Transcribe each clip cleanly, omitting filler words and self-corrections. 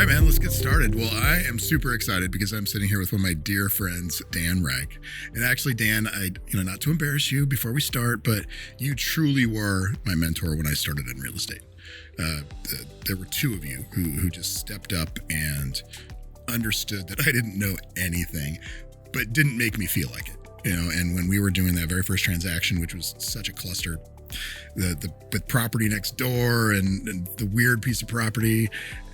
right, man, let's get started. Well, I am super excited because I'm sitting here with one of my dear friends, Dan Rike. And actually, Dan, not to embarrass you before we start, but you truly were my mentor when I started in real estate. There were two of you who just stepped up and understood that I didn't know anything, but didn't make me feel like it. And when we were doing that very first transaction, which was such a cluster, the property next door and the weird piece of property,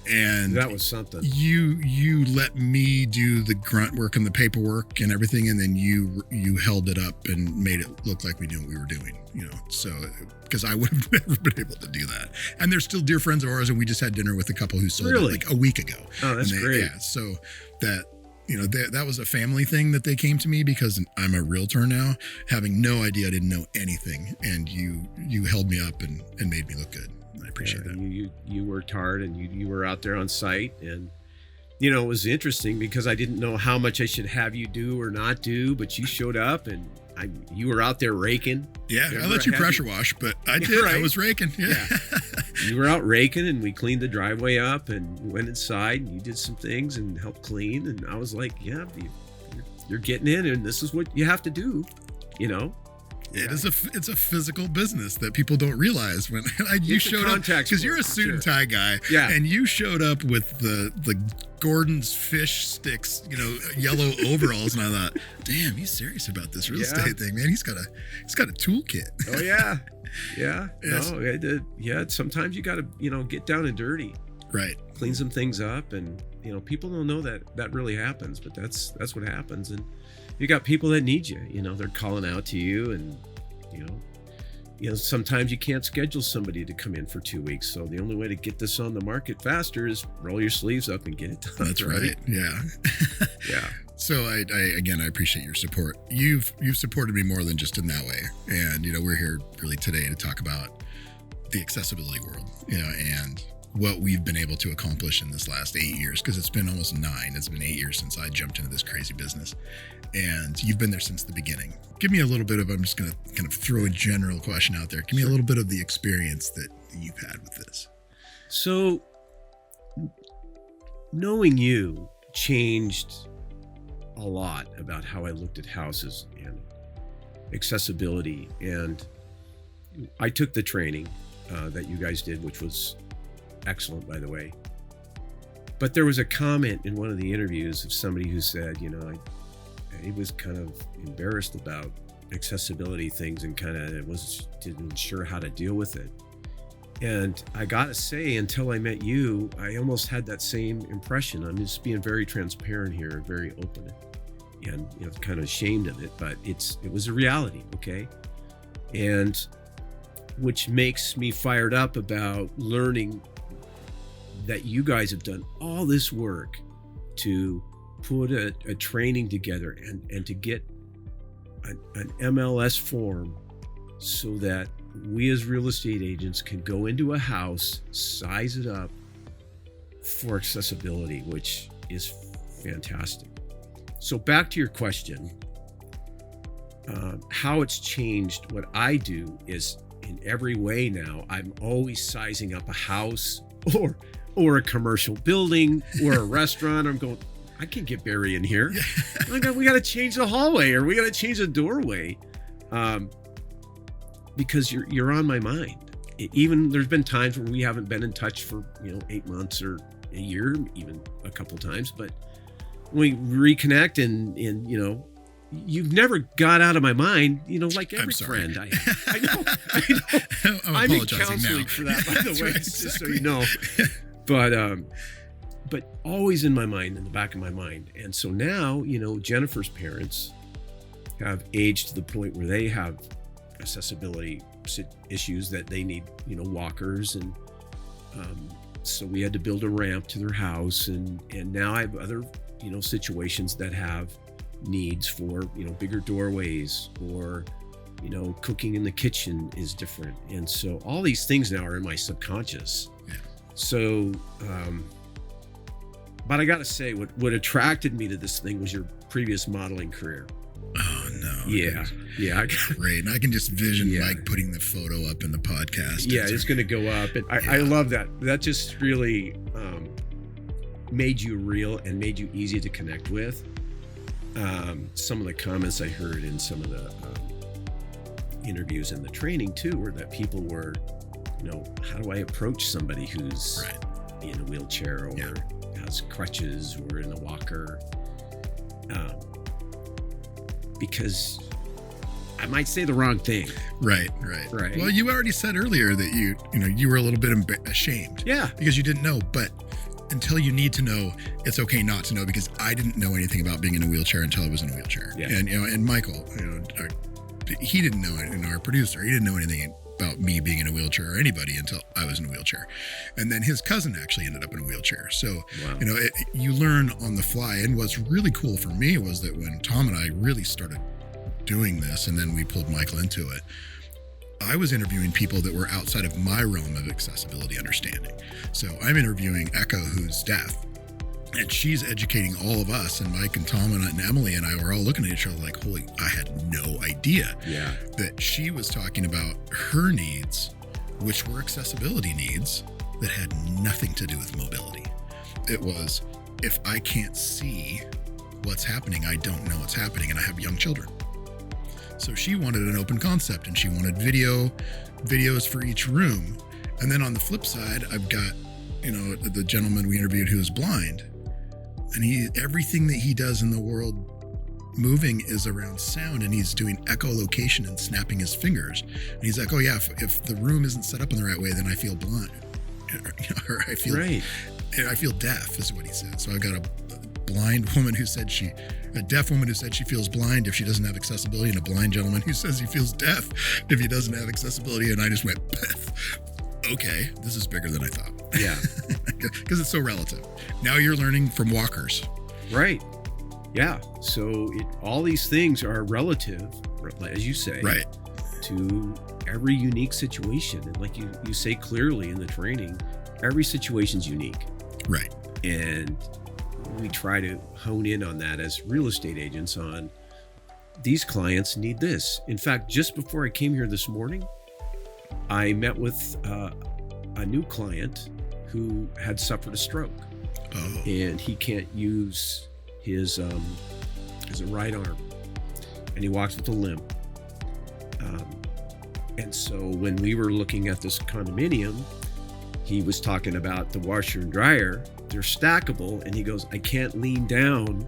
and that was something. You let me do the grunt work and the paperwork and everything, and then you held it up and made it look like we knew what we were doing. So because I would have never been able to do that. And they're still dear friends of ours, and we just had dinner with a couple who sold it like a week ago. Oh, that's great. Yeah, so that was a family thing that they came to me because I'm a realtor now, having no idea, I didn't know anything, and you held me up and made me look good. I appreciate that. You worked hard, and you were out there on site, and it was interesting because I didn't know how much I should have you do or not do, but you showed up and you were out there raking. Yeah, I let you pressure wash, but I did. Right. I was raking. Yeah. You were out raking, and we cleaned the driveway up and went inside, and you did some things and helped clean. And I was like, yeah, you're getting in, and this is what you have to do, It's a physical business that people don't realize when you showed up, because you're a suit and tie guy, and you showed up with the Gordon's fish sticks, yellow overalls, and I thought, damn, he's serious about this real estate thing, man. He's got a toolkit. Oh yeah, yeah. Yes. No, sometimes you got to get down and dirty, right? Clean some things up, and people don't know that really happens, but that's what happens. And you got people that need you, they're calling out to you, and sometimes you can't schedule somebody to come in for 2 weeks. So the only way to get this on the market faster is roll your sleeves up and get it done. That's right. Yeah. Yeah. So I appreciate your support. You've supported me more than just in that way. And, we're here really today to talk about the accessibility world, and what we've been able to accomplish in this last 8 years, because it's been almost 9. It's been 8 years since I jumped into this crazy business, and you've been there since the beginning. Give me a little bit of, I'm just going to kind of throw a general question out there. Give me a little bit of the experience that you've had with this. So knowing you changed a lot about how I looked at houses and accessibility. And I took the training that you guys did, which was excellent, by the way. But there was a comment in one of the interviews of somebody who said, he was kind of embarrassed about accessibility things and didn't sure how to deal with it. And I gotta say, until I met you, I almost had that same impression. I'm just being very transparent here, very open, and kind of ashamed of it, but it was a reality, okay? And which makes me fired up about learning that you guys have done all this work to put a training together and to get an MLS form so that we as real estate agents can go into a house, size it up for accessibility, which is fantastic. So back to your question, how it's changed. What I do is, in every way now, I'm always sizing up a house or a commercial building or a restaurant. I'm going, I can't get Barry in here. We got to change the hallway, or we got to change the doorway, because you're on my mind. Even there's been times where we haven't been in touch for 8 months or a year, even a couple times, but we reconnect and you've never got out of my mind, like every friend I have. I know. I'm in counseling for that, by the way, right, just so you know. But always in my mind, in the back of my mind. And so now, Jennifer's parents have aged to the point where they have accessibility issues that they need, walkers. And so we had to build a ramp to their house. And now I have other, situations that have needs for, bigger doorways, or, cooking in the kitchen is different. And so all these things now are in my subconscious. Yeah. So, but I got to say, what attracted me to this thing was your previous modeling career. Oh, no. Yeah. Yeah. Great. And I can just vision Mike putting the photo up in the podcast. Yeah, it's going to go up. And I love that. That just really, made you real and made you easy to connect with. Some of the comments I heard in some of the interviews in the training too were that people were, how do I approach somebody who's in a wheelchair or has crutches or in a walker? Because I might say the wrong thing. Right. Well, you already said earlier that you were a little bit ashamed. Yeah. Because you didn't know, but until you need to know, it's okay not to know, because I didn't know anything about being in a wheelchair until I was in a wheelchair. Yeah. And Michael, he didn't know it, and our producer, he didn't know anything about me being in a wheelchair or anybody until I was in a wheelchair. And then his cousin actually ended up in a wheelchair. So, you learn on the fly. And what's really cool for me was that when Tom and I really started doing this, and then we pulled Michael into it, I was interviewing people that were outside of my realm of accessibility understanding. So I'm interviewing Echo, who's deaf, and she's educating all of us, and Mike and Tom and Emily and I were all looking at each other like, holy, I had no idea that she was talking about her needs, which were accessibility needs that had nothing to do with mobility. It was, if I can't see what's happening, I don't know what's happening, and I have young children. So she wanted an open concept, and she wanted videos for each room. And then on the flip side, I've got, the gentleman we interviewed who is blind, and everything that he does in the world moving is around sound, and he's doing echolocation and snapping his fingers. And he's like, oh yeah, if the room isn't set up in the right way, then I feel blind, or I feel deaf, is what he said. So I've got a deaf woman who said she feels blind if she doesn't have accessibility, and a blind gentleman who says he feels deaf if he doesn't have accessibility. And I just went, okay, this is bigger than I thought. Yeah. Because it's so relative. Now you're learning from walkers. Right. Yeah. So all these things are relative, as you say, to every unique situation. And like you say clearly in the training, every situation's unique. Right. And we try to hone in on that as real estate agents on these clients need this. In fact, just before I came here this morning, I met with a new client who had suffered a stroke. Oh. And he can't use his right arm, and he walks with a limp. And so when we were looking at this condominium, he was talking about the washer and dryer. They're stackable, and he goes, I can't lean down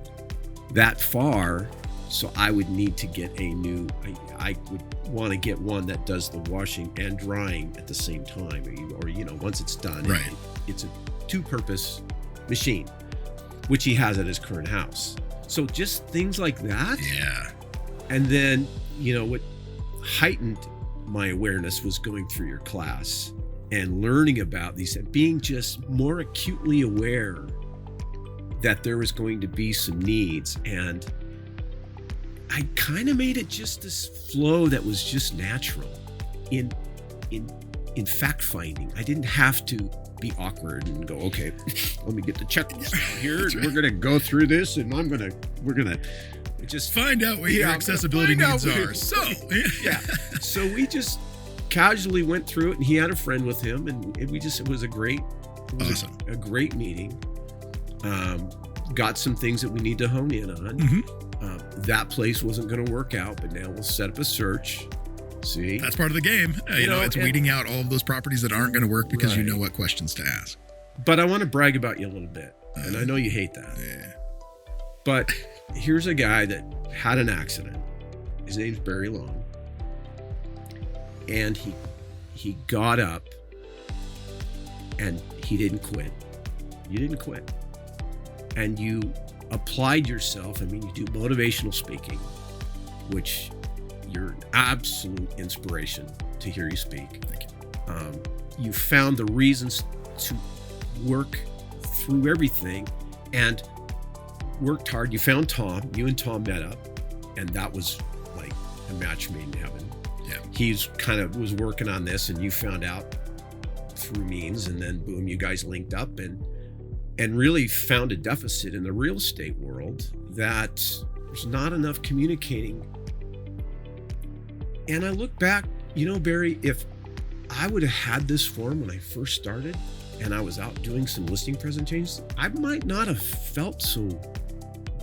that far, so I would need to get I would want to get one that does the washing and drying at the same time, or once it's done, it's a two-purpose machine, which he has at his current house. So just things like that. Yeah. And then, what heightened my awareness was going through your class and learning about these and being just more acutely aware that there was going to be some needs. And I kind of made it just this flow that was just natural in fact finding. I didn't have to be awkward and go, okay, let me get the checklist down here. And we're going to go through this, and we're going to just find out what your accessibility needs are. So, yeah. So we just casually went through it, and he had a friend with him, and it was a great, a great meeting. Got some things that we need to hone in on. Mm-hmm. That place wasn't going to work out, but now we'll set up a search. See, that's part of the game. It's weeding out all of those properties that aren't going to work because you know what questions to ask. But I want to brag about you a little bit, and I know you hate that. Yeah. But here's a guy that had an accident. His name's Barry Long, and he got up, and he didn't quit. You didn't quit, and you applied yourself. I mean, you do motivational speaking, which you're an absolute inspiration to hear you speak. Thank you. You found the reasons to work through everything and worked hard. You found Tom. You and Tom met up, and that was like a match made in heaven. Yeah. He's kind of was working on this, and you found out through means, and then boom, you guys linked up and really found a deficit in the real estate world that there's not enough communicating. And I look back, Barry, if I would have had this form when I first started and I was out doing some listing presentations, I might not have felt so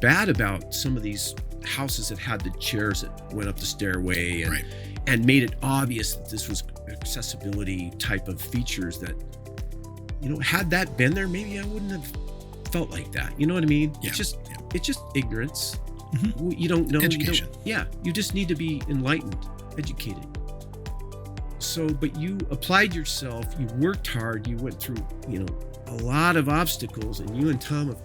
bad about some of these houses that had the chairs that went up the stairway and, Right. and made it obvious that this was accessibility type of features that, had that been there, maybe I wouldn't have felt like that. You know what I mean? Yeah. It's just ignorance. Mhm. You don't know. Education. You just need to be enlightened, educated. So, but you applied yourself, you worked hard, you went through, a lot of obstacles, and you and Tom have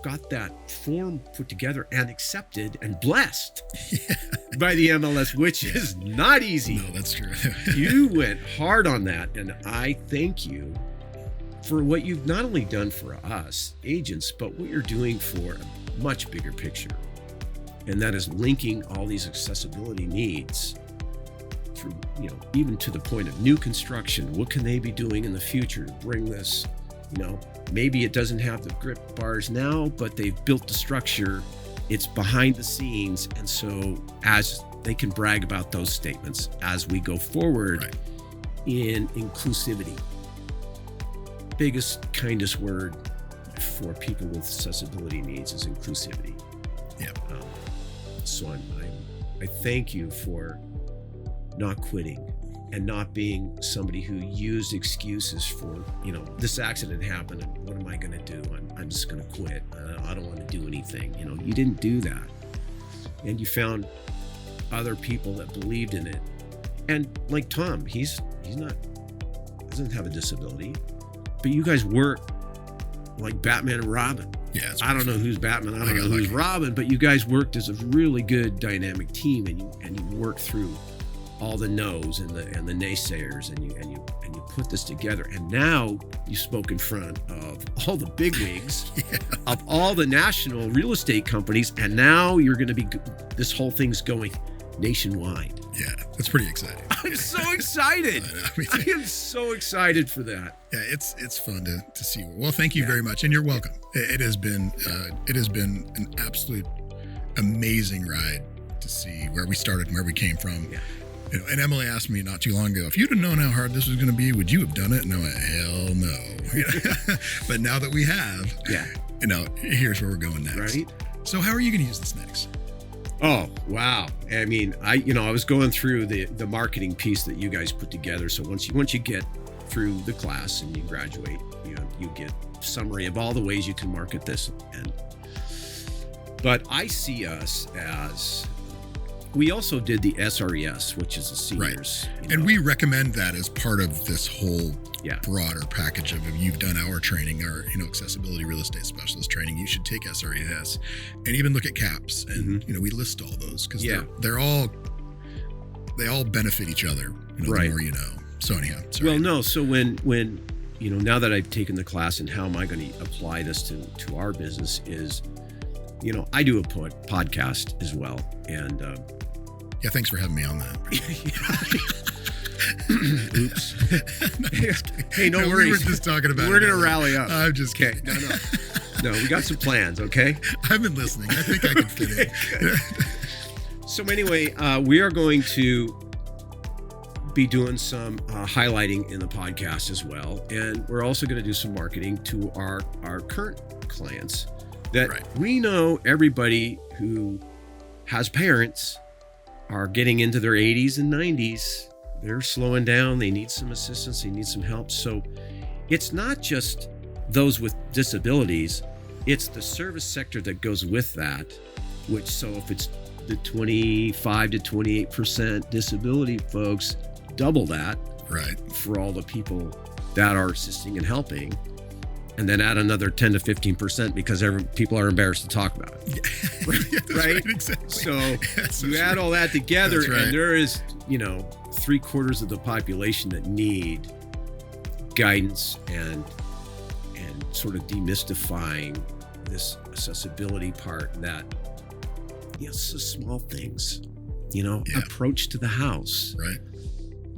got that form put together and accepted and blessed by the MLS, which is not easy. No, that's true. You went hard on that, and I thank you for what you've not only done for us agents, but what you're doing for a much bigger picture. And that is linking all these accessibility needs through, even to the point of new construction. What can they be doing in the future to bring this, maybe it doesn't have the grip bars now, but they've built the structure, it's behind the scenes. And so as they can brag about those statements as we go forward. Right. In inclusivity. Biggest, kindest word for people with accessibility needs is inclusivity. Yeah. So I thank you for not quitting and not being somebody who used excuses for, this accident happened and what am I going to do? I'm just going to quit. I don't want to do anything. You didn't do that. And you found other people that believed in it. And like Tom, he's not, doesn't have a disability, but you guys work like Batman and Robin. Yeah. I don't know who's Batman, I don't know who's Robin, but you guys worked as a really good dynamic team, and you worked through all the no's and the naysayers, and you put this together. And now you spoke in front of all the bigwigs of all the national real estate companies, and now you're going to be, this whole thing's going nationwide. Yeah, that's pretty exciting. I'm so excited. I am so excited for that. Yeah, it's fun to see. Well, thank you very much, and you're welcome. It has been an absolute amazing ride to see where we started and where we came from. Yeah. And Emily asked me not too long ago, if you'd have known how hard this was going to be, would you have done it? And I went, hell no. But now that we have, here's where we're going next. Right. So how are you going to use this next? Oh, wow. I mean, I was going through the marketing piece that you guys put together. So once you get through the class and you graduate, you get a summary of all the ways you can market this. But I see us as, we also did the SRES, which is the seniors. Right. And we recommend that as part of this whole broader package of, if you've done our training, our accessibility real estate specialist training, you should take SRES and even look at CAPS. And we list all those because they all benefit each other. The more you know. So anyhow. Sorry. Well, no. So when now that I've taken the class, and how am I going to apply this to our business is, I do a podcast as well, and yeah, thanks for having me on that. Oops. Hey, no worries. We were just talking about We're going to rally up. I'm just kidding. No, we got some plans, okay? I've been listening. I think I can fit in. So anyway, we are going to be doing some highlighting in the podcast as well. And we're also going to do some marketing to our current clients that we know everybody who has parents are getting into their 80s and 90s. They're slowing down. They need some assistance. They need some help. So it's not just those with disabilities. It's the service sector that goes with that, which, so if it's the 25 to 28% disability folks, double that for all the people that are assisting and helping. And then add another 10 to 15% because people are embarrassed to talk about it. Right? Exactly. So you add all that together, and there is, 3/4 of the population that need guidance and sort of demystifying this accessibility part that, it's the small things, approach to the house. Right.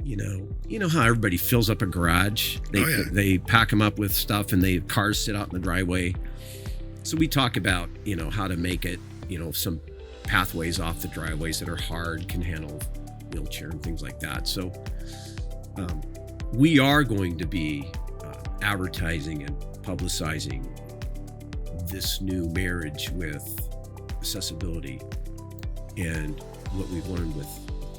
You know how everybody fills up a garage. They pack them up with stuff, and the cars sit out in the driveway. So we talk about, how to make it, some pathways off the driveways that are hard, can handle wheelchair and things like that. So we are going to be advertising and publicizing this new marriage with accessibility and what we've learned with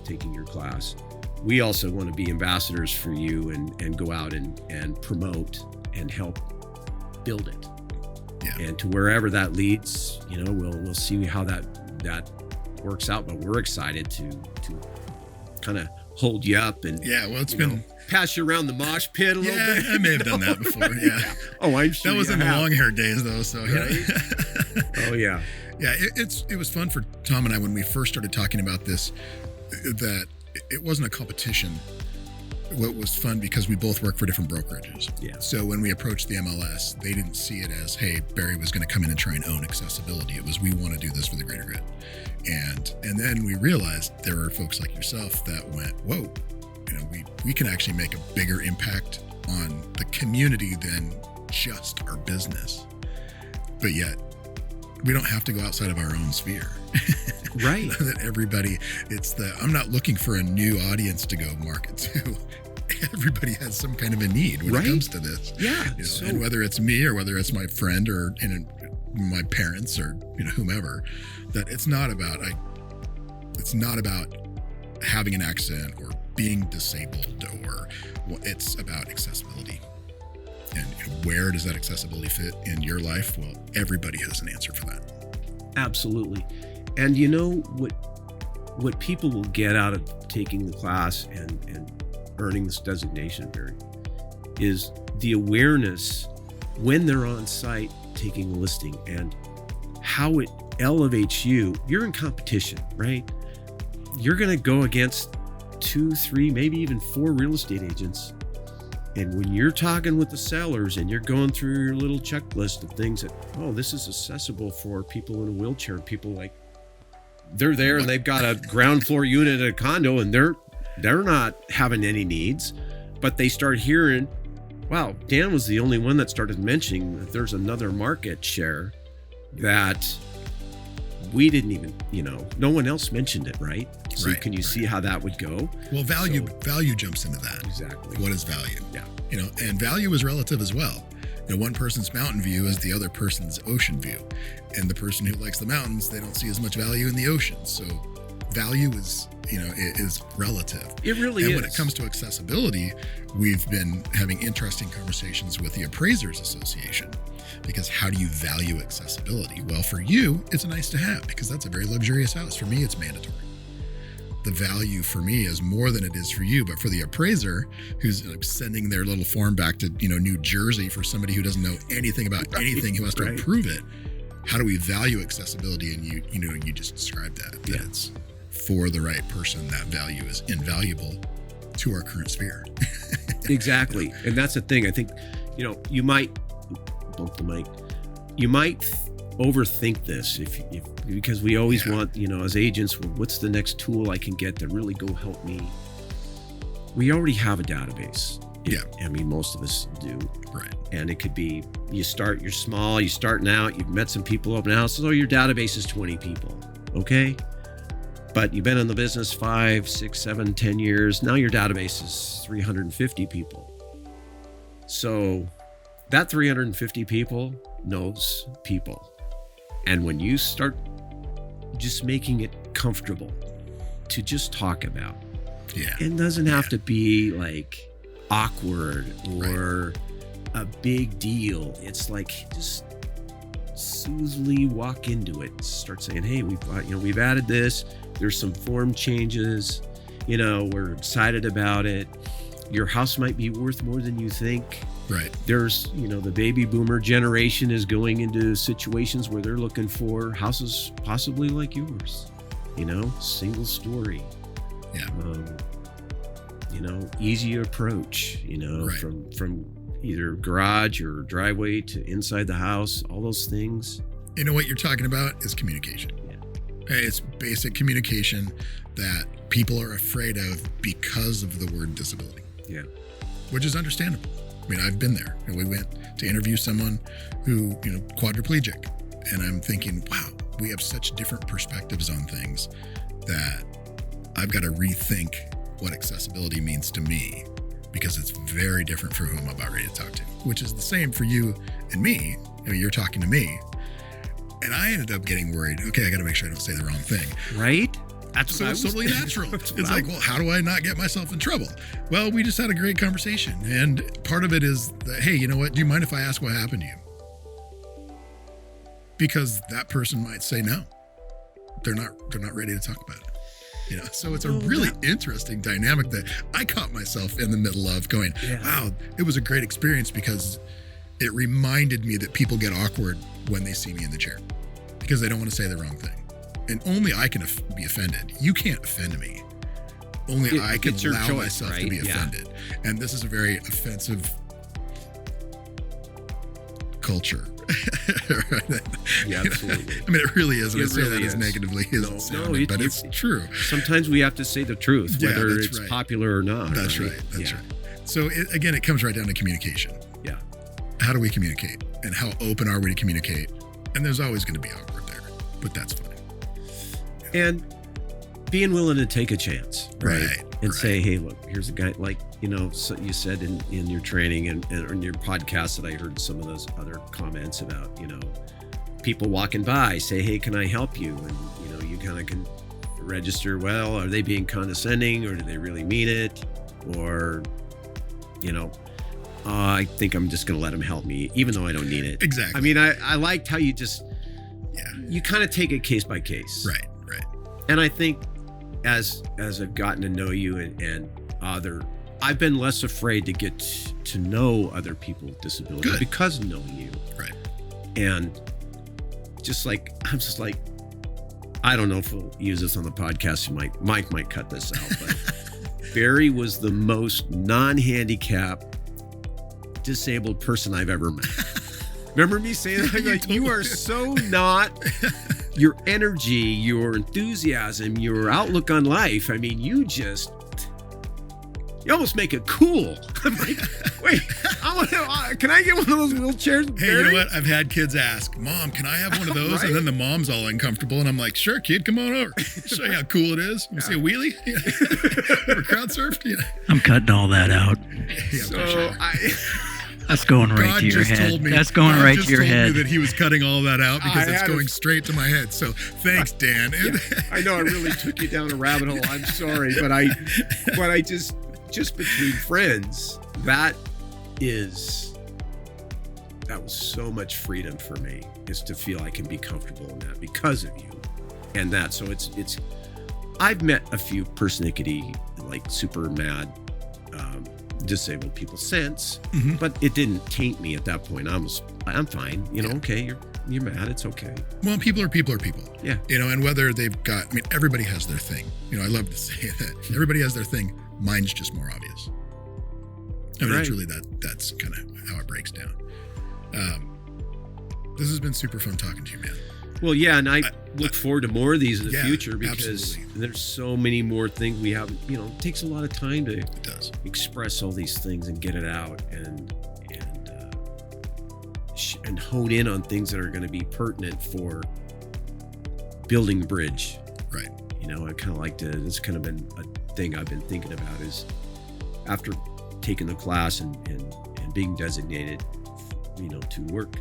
taking your class. We also want to be ambassadors for you and go out and promote and help build it. Yeah. And to wherever that leads, we'll see how that works out. But we're excited to kind of hold you up and it's been pass you around the mosh pit a little bit. I may have done that before. Yeah. Oh, I'm sure that was in the long hair days though. So right? Oh yeah. Yeah, it was fun for Tom and I when we first started talking about this, that it wasn't a competition. What was fun because we both work for different brokerages. Yeah. So when we approached the MLS, they didn't see it as, hey, Barry was going to come in and try and own accessibility. It was, we want to do this for the greater good. And then we realized there were folks like yourself that went, whoa, we can actually make a bigger impact on the community than just our business. But yet, we don't have to go outside of our own sphere. Right. That everybody, I'm not looking for a new audience to go market to. Everybody has some kind of a need when it comes to this. Yeah. And whether it's me or whether it's my friend or my parents or whomever, that it's not about having an accent or being disabled, or it's about accessibility. And where does that accessibility fit in your life? Well, everybody has an answer for that. Absolutely. And what people will get out of taking the class and earning this designation, Barry, is the awareness when they're on site taking a listing and how it elevates you. You're in competition, right? You're going to go against 2, 3, maybe even 4 real estate agents. And when you're talking with the sellers and you're going through your little checklist of things that, this is accessible for people in a wheelchair, people like they're there and they've got a ground floor unit at a condo and they're not having any needs, but they start hearing, wow, Dan was the only one that started mentioning that there's another market share that we didn't even, no one else mentioned it, right? So can you see how that would go? Well, value jumps into that. Exactly. What is value? Yeah. And value is relative as well. One person's mountain view is the other person's ocean view. And the person who likes the mountains, they don't see as much value in the ocean. So value is, is relative. It really is. And when it comes to accessibility, we've been having interesting conversations with the Appraisers Association. Because how do you value accessibility? Well, for you, it's nice to have because that's a very luxurious house. For me, it's mandatory. The value for me is more than it is for you, but for the appraiser who's sending their little form back to New Jersey for somebody who doesn't know anything about anything, who has to approve it. How do we value accessibility? And you just described that it's for the right person. That value is invaluable to our current sphere. Exactly, and that's the thing. I think you might bump the mic. You might overthink this if because we always want, as agents, what's the next tool I can get to really go help me? We already have a database. I mean, most of us do. Right. And it could be, you're small, you're starting out, you've met some people up now, so your database is 20 people. Okay. But you've been in the business 5, 6, 7, 10 years. Now your database is 350 people. So that 350 people knows people. And when you start just making it comfortable to just talk about, it doesn't have to be like awkward or a big deal. It's like just smoothly walk into it. Start saying, hey, we've added this. There's some form changes. We're excited about it. Your house might be worth more than you think. Right. There's, the baby boomer generation is going into situations where they're looking for houses possibly like yours, single story. Yeah. Easy approach, from either garage or driveway to inside the house, all those things. What you're talking about is communication. It's basic communication that people are afraid of because of the word disability. Yeah. Which is understandable. I mean, I've been there. We went to interview someone who, quadriplegic. And I'm thinking, wow, we have such different perspectives on things that I've got to rethink what accessibility means to me because it's very different for who I'm about ready to talk to, which is the same for you and me. I mean, you're talking to me, and I ended up getting worried. Okay, I got to make sure I don't say the wrong thing. Right? That's So it's totally natural. It's like, well, how do I not get myself in trouble? Well, we just had a great conversation. And part of it is that, hey, you know what? Do you mind if I ask what happened to you? Because that person might say no. They're not ready to talk about it. You know, so it's a really interesting dynamic that I caught myself in the middle of going, wow, it was a great experience because it reminded me that people get awkward when they see me in the chair because they don't want to say the wrong thing. And only I can be offended. You can't offend me. Only I can allow myself to be offended. And this is a very offensive culture. Yeah, absolutely. I mean, it really is. And I say that as negatively as it sounds, but it's true. Sometimes we have to say the truth, whether it's popular or not. That's right. That's right. So again, it comes right down to communication. Yeah. How do we communicate? And how open are we to communicate? And there's always going to be awkward there, but that's fine. And being willing to take a chance, right? And say, hey, look, here's a guy, like, you know, so you said in your training and in your podcast that I heard some of those other comments about, you know, people walking by, say, hey, can I help you? And, you know, you kind of can register, well, are they being condescending or do they really mean it? Or, you know, I think I'm just going to let them help me, even though I don't need it. Exactly. I mean, I liked how you just, you kind of take it case by case. Right. And I think as I've gotten to know you and I've been less afraid to get to know other people with disabilities because of knowing you. Right. And just like, I'm just like, I don't know if we'll use this on the podcast. Mike might cut this out, but Barry was the most non-handicapped disabled person I've ever met. Remember me saying that? Like, you are so not, your energy, your enthusiasm, your outlook on life. I mean, you almost make it cool. I'm like, wait, can I get one of those wheelchairs? Hey, you know what? I've had kids ask, Mom, can I have one of those? Right? And then the mom's all uncomfortable. And I'm like, sure, kid, come on over. Show you how cool it is. You see a wheelie? Ever crowd surfed? Yeah. I'm cutting all that out. Yeah, so sure. That's going right to your head. That's going right to your head. God just told me that he was cutting all that out because it's going straight to my head. So thanks, Dan. Yeah, I know I really took you down a rabbit hole. I'm sorry, but I just between friends, that was so much freedom for me, is to feel I can be comfortable in that because of you, and that. So it's. I've met a few persnickety, like super mad. Disabled people since, but it didn't taint me at that point. I'm fine. You know, okay, you're mad. It's okay. Well, people are people. Yeah. You know, and whether they've got, I mean, everybody has their thing. You know, I love to say that everybody has their thing. Mine's just more obvious. I mean, it's really that's kind of how it breaks down. This has been super fun talking to you, man. Well, yeah, and I look forward to more of these in the future because absolutely. There's so many more things we haven't, you know, it takes a lot of time to express all these things and get it out and hone in on things that are going to be pertinent for building the bridge. Right. You know, I kind of like to, it's kind of been a thing I've been thinking about is after taking the class and being designated, you know, to work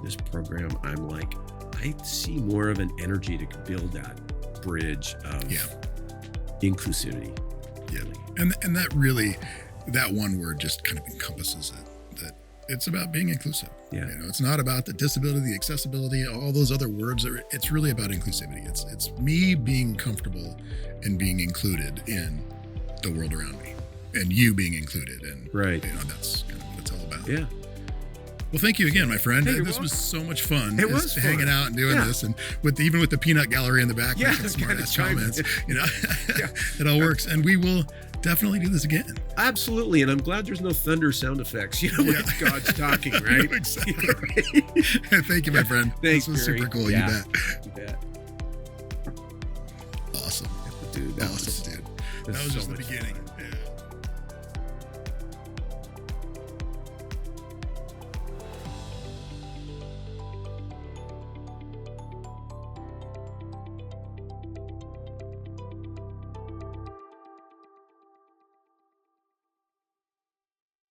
this program, I'm like, I see more of an energy to build that bridge of inclusivity. Yeah. And that really, that one word just kind of encompasses it, that it's about being inclusive. Yeah. You know, it's not about the disability, the accessibility, all those other words. It's really about inclusivity. It's me being comfortable and being included in the world around me and you being included. And, you know, that's kind of what it's all about. Yeah. Well, thank you again, my friend. Hey, this was so much fun. It was hanging out and doing this, and even with the peanut gallery in the back, making smart ass comments. You know, it all works, and we will definitely do this again. Absolutely, and I'm glad there's no thunder sound effects. You know, when God's talking, right? Exactly. Thank you, my friend. Thanks, this was Barry. super cool. Yeah. You bet. Awesome, dude. Awesome, dude. That was just the beginning.